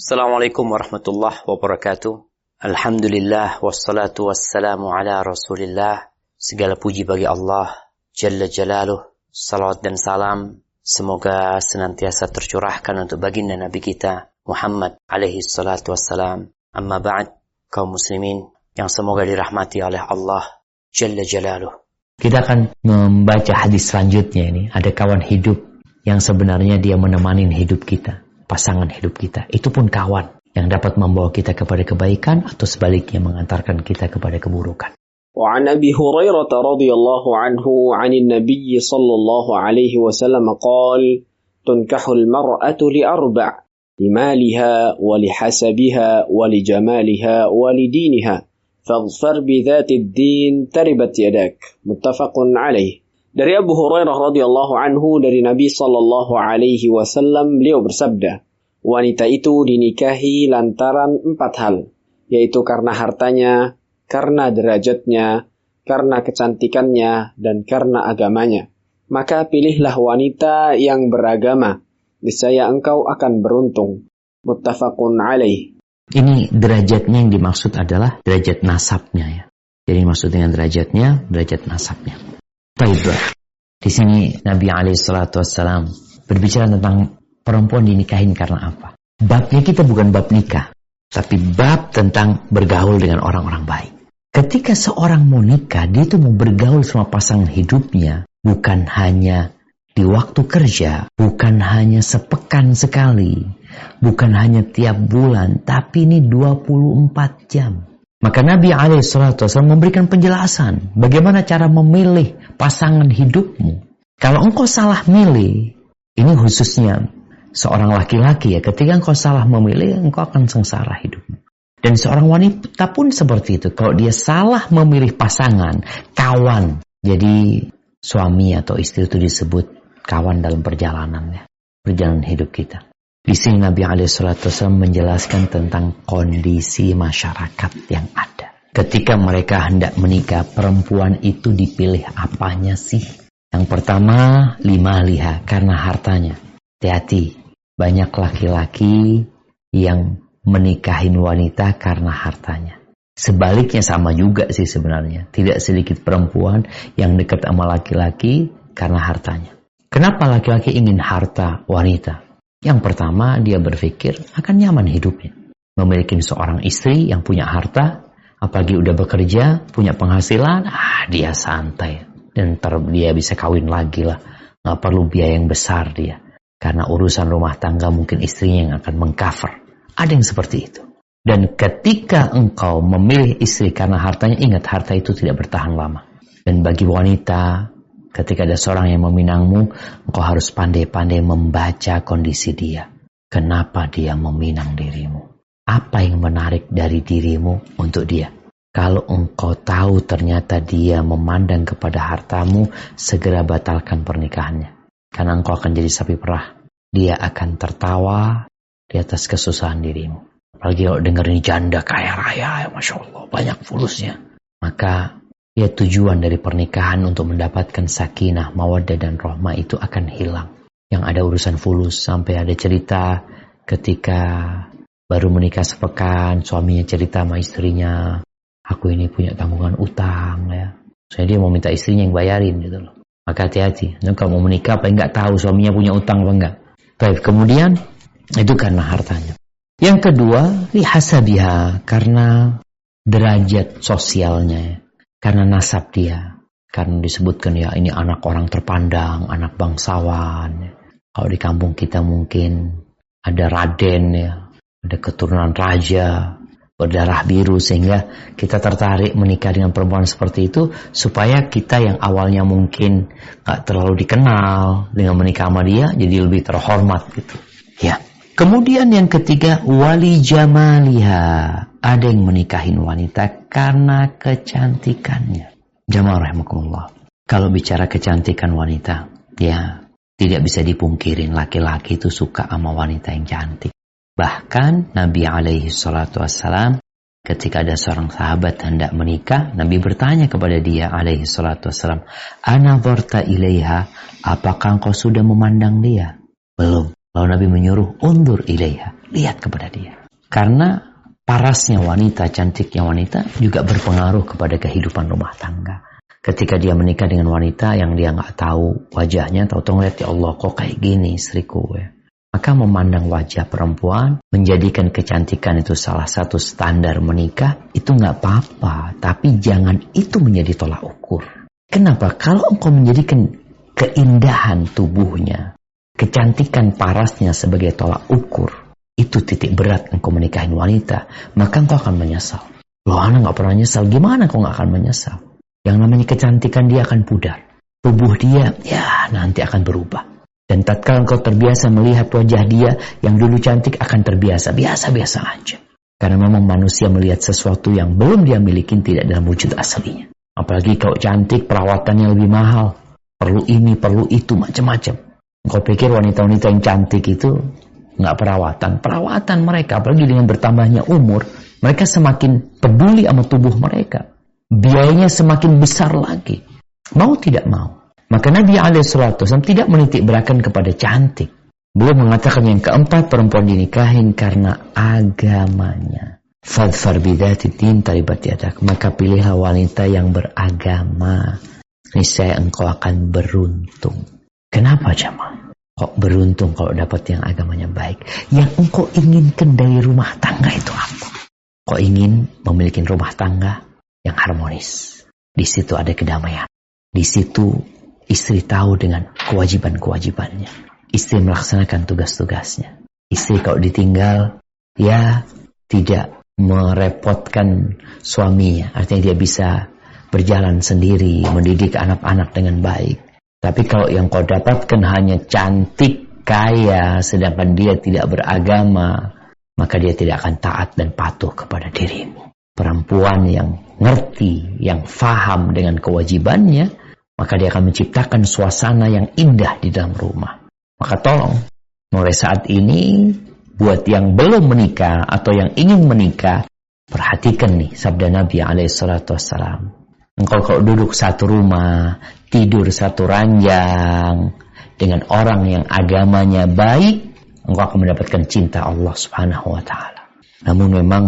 Assalamualaikum warahmatullahi wabarakatuh. Alhamdulillah wassalatu wassalamu ala Rasulillah. Segala puji bagi Allah Jalla Jalaluh. Salawat dan salam semoga senantiasa tercurahkan untuk baginda Nabi kita Muhammad alaihi salatu wassalam. Amma ba'd, kaum muslimin yang semoga dirahmati oleh Allah Jalla Jalaluh. Kita akan membaca hadis selanjutnya ini. Ada kawan hidup yang sebenarnya dia menemani hidup kita, pasangan hidup kita. Itu pun kawan yang dapat membawa kita kepada kebaikan atau sebaliknya mengantarkan kita kepada keburukan. وعن أبي هريرة رضي الله عنه عن النبي صلى الله عليه وسلم قال تنكح المرأة لأربع لمالها ولحسبها ولجمالها ولدينها فاظفر بذات الدين تربت يداك متفق عليه. Dari Abu Hurairah radhiyallahu anhu dari Nabi sallallahu alaihi wasallam beliau bersabda, wanita itu dinikahi lantaran 4 hal, yaitu karena hartanya, karena derajatnya, karena kecantikannya, dan karena agamanya. Maka pilihlah wanita yang beragama, niscaya engkau akan beruntung. Muttafaqun alaih. Ini derajatnya yang dimaksud adalah derajat nasabnya ya. Jadi maksud dengan derajatnya, derajat nasabnya. Baik, di sini Nabi SAW berbicara tentang perempuan dinikahin karena apa? Babnya kita bukan bab nikah, tapi bab tentang bergaul dengan orang-orang baik. Ketika seorang mau nikah, dia itu mau bergaul sama pasangan hidupnya, bukan hanya di waktu kerja, bukan hanya sepekan sekali, bukan hanya tiap bulan, tapi ini 24 jam. Maka Nabi SAW memberikan penjelasan bagaimana cara memilih pasangan hidupmu. Kalau engkau salah milih, ini khususnya seorang laki-laki ya, ketika engkau salah memilih, engkau akan sengsara hidupmu. Dan seorang wanita pun seperti itu. Kalau dia salah memilih pasangan, kawan. Jadi suami atau istri itu disebut kawan dalam perjalanan hidup kita. Di sini Nabi SAW menjelaskan tentang kondisi masyarakat yang ada. Ketika mereka hendak menikah, perempuan itu dipilih apanya sih? Yang pertama, limaliha, karena hartanya. Hati-hati, banyak laki-laki yang menikahin wanita karena hartanya. Sebaliknya sama juga sih sebenarnya. Tidak sedikit perempuan yang dekat sama laki-laki karena hartanya. Kenapa laki-laki ingin harta wanita? Yang pertama, dia berpikir akan nyaman hidupnya. Memiliki seorang istri yang punya harta, apalagi udah bekerja, punya penghasilan, dia santai. Dan ntar dia bisa kawin lagi lah. Nggak perlu biaya yang besar dia. Karena urusan rumah tangga mungkin istrinya yang akan mengcover. Ada yang seperti itu. Dan ketika engkau memilih istri karena hartanya, ingat harta itu tidak bertahan lama. Dan bagi wanita, ketika ada seorang yang meminangmu, engkau harus pandai-pandai membaca kondisi dia. Kenapa dia meminang dirimu? Apa yang menarik dari dirimu untuk dia? Kalau engkau tahu ternyata dia memandang kepada hartamu, segera batalkan pernikahannya. Karena engkau akan jadi sapi perah. Dia akan tertawa di atas kesusahan dirimu. Apalagi kalau dengar ini janda kaya raya, Masya Allah, banyak fulusnya. Maka ya tujuan dari pernikahan untuk mendapatkan sakinah, mawaddah dan rahmah itu akan hilang. Yang ada urusan fulus, sampai ada cerita ketika baru menikah sepekan, suaminya cerita sama istrinya, aku ini punya tanggungan utang ya. Soalnya dia mau minta istrinya yang bayarin gitu loh. Maka hati-hati, kalau mau menikah apa enggak tahu suaminya punya utang apa enggak. Baik, kemudian itu karena hartanya. Yang kedua, lihasabiha, karena derajat sosialnya, karena nasab dia. Karena disebutkan ya ini anak orang terpandang, anak bangsawan. Kalau di kampung kita mungkin ada raden ya, ada keturunan raja, berdarah biru, sehingga kita tertarik menikah dengan perempuan seperti itu supaya kita yang awalnya mungkin gak terlalu dikenal, dengan menikah sama dia jadi lebih terhormat gitu. Ya. Kemudian yang ketiga, wali jamaliha, ada yang menikahin wanita karena kecantikannya. Jamaah rahimakumullah. Kalau bicara kecantikan wanita, ya tidak bisa dipungkirin laki-laki itu suka sama wanita yang cantik. Bahkan Nabi SAW ketika ada seorang sahabat hendak menikah, Nabi bertanya kepada dia SAW, "Anadharta ilaiha, apakah engkau sudah memandang dia?" Belum. Lalu Nabi menyuruh, "Undur ilaiha," lihat kepada dia. Karena parasnya wanita, cantiknya wanita juga berpengaruh kepada kehidupan rumah tangga. Ketika dia menikah dengan wanita yang dia nggak tahu wajahnya, tahu-tahu ngeliat, ya Allah kok kayak gini istriku ya. Maka memandang wajah perempuan, menjadikan kecantikan itu salah satu standar menikah, itu nggak apa-apa. Tapi jangan itu menjadi tolak ukur. Kenapa? Kalau engkau menjadikan keindahan tubuhnya, kecantikan parasnya sebagai tolak ukur, itu titik berat engkau menikahin wanita, maka engkau akan menyesal. Loh, anak nggak pernah nyesal. Gimana engkau nggak akan menyesal? Yang namanya kecantikan dia akan pudar. Tubuh dia, ya nanti akan berubah. Dan tatkala engkau terbiasa melihat wajah dia yang dulu cantik akan terbiasa, biasa-biasa aja. Karena memang manusia melihat sesuatu yang belum dia miliki tidak dalam wujud aslinya. Apalagi kalau cantik, perawatannya lebih mahal. Perlu ini, perlu itu, macam-macam. Engkau pikir wanita-wanita yang cantik itu nggak perawatan? Perawatan mereka, apalagi dengan bertambahnya umur, mereka semakin peduli sama tubuh mereka. Biayanya semakin besar lagi. Mau tidak mau. Maka Nabi SAW tidak menitik beratkan kepada cantik. Beliau mengatakan yang keempat, perempuan dinikahin karena agamanya. Fadfar bidati din taribat yadak. Maka pilihlah wanita yang beragama. Niscaya engkau akan beruntung. Kenapa jamaah? Kok beruntung kalau dapat yang agamanya baik? Yang engkau inginkan dari rumah tangga itu apa? Kau ingin memiliki rumah tangga yang harmonis. Di situ ada kedamaian. Di situ istri tahu dengan kewajiban-kewajibannya. Istri melaksanakan tugas-tugasnya. Istri kalau ditinggal, ya tidak merepotkan suaminya. Artinya dia bisa berjalan sendiri, mendidik anak-anak dengan baik. Tapi kalau yang kau dapatkan hanya cantik, kaya, sedangkan dia tidak beragama, maka dia tidak akan taat dan patuh kepada dirimu. Perempuan yang ngerti, yang faham dengan kewajibannya, maka dia akan menciptakan suasana yang indah di dalam rumah. Maka tolong, mulai saat ini, buat yang belum menikah atau yang ingin menikah, perhatikan nih sabda Nabi SAW. Engkau kalau duduk satu rumah, tidur satu ranjang, dengan orang yang agamanya baik, engkau akan mendapatkan cinta Allah Subhanahu wa Ta'ala. Namun memang,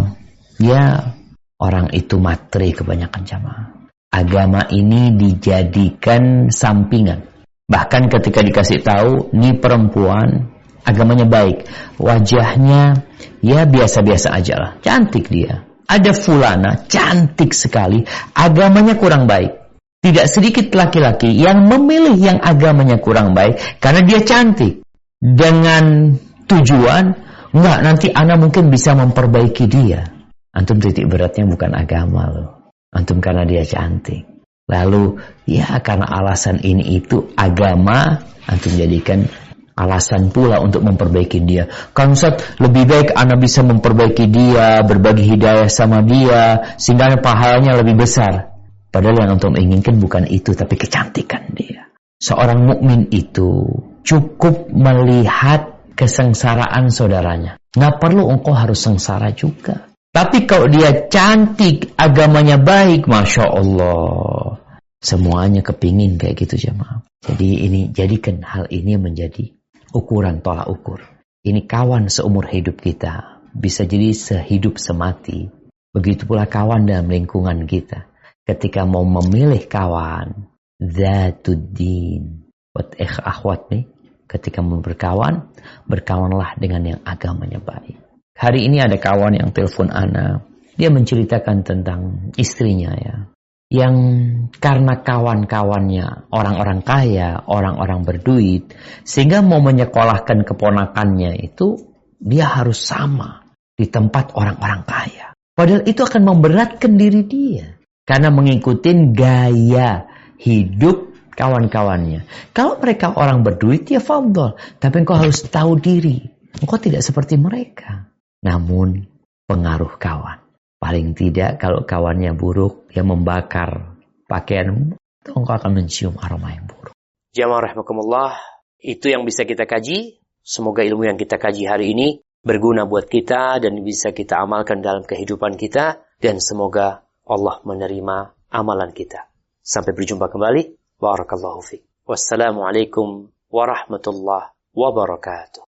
ya orang itu materi kebanyakan jamaah. Agama ini dijadikan sampingan. Bahkan ketika dikasih tahu, nih perempuan agamanya baik, wajahnya ya biasa-biasa aja lah, cantik dia. Ada fulana, cantik sekali, agamanya kurang baik. Tidak sedikit laki-laki yang memilih yang agamanya kurang baik karena dia cantik. Dengan tujuan, enggak, nanti ana mungkin bisa memperbaiki dia. Antum titik beratnya bukan agama loh. Antum karena dia cantik. Lalu ya karena alasan ini itu agama, antum jadikan alasan pula untuk memperbaiki dia. Kan Ustaz, lebih baik anak bisa memperbaiki dia, berbagi hidayah sama dia, sehingga pahalanya lebih besar. Padahal yang antum inginkan bukan itu, tapi kecantikan dia. Seorang mukmin itu cukup melihat kesengsaraan saudaranya. Nggak perlu engkau harus sengsara juga. Tapi kalau dia cantik, agamanya baik, Masya Allah. Semuanya kepingin kayak gitu jemaah. Jadi ini, jadikan hal ini menjadi ukuran tolak ukur. Ini kawan seumur hidup kita. Bisa jadi sehidup semati. Begitu pula kawan dalam lingkungan kita. Ketika mau memilih kawan, Zatuddin. Buat akhwat nih, ketika mau berkawan, berkawanlah dengan yang agamanya baik. Hari ini ada kawan yang telepon ana. Dia menceritakan tentang istrinya ya. Yang karena kawan-kawannya orang-orang kaya, orang-orang berduit, sehingga mau menyekolahkan keponakannya itu, dia harus sama di tempat orang-orang kaya. Padahal itu akan memberatkan diri dia. Karena mengikuti gaya hidup kawan-kawannya. Kalau mereka orang berduit, ya fadhol. Tapi engkau harus tahu diri. Engkau tidak seperti mereka. Namun pengaruh kawan. Paling tidak kalau kawannya buruk, yang membakar pakaianmu, engkau akan mencium aroma yang buruk. Jamaah rahimakumullah, itu yang bisa kita kaji. Semoga ilmu yang kita kaji hari ini berguna buat kita dan bisa kita amalkan dalam kehidupan kita. Dan semoga Allah menerima amalan kita. Sampai berjumpa kembali. Barakallahu fiik. Wassalamualaikum warahmatullahi wabarakatuh.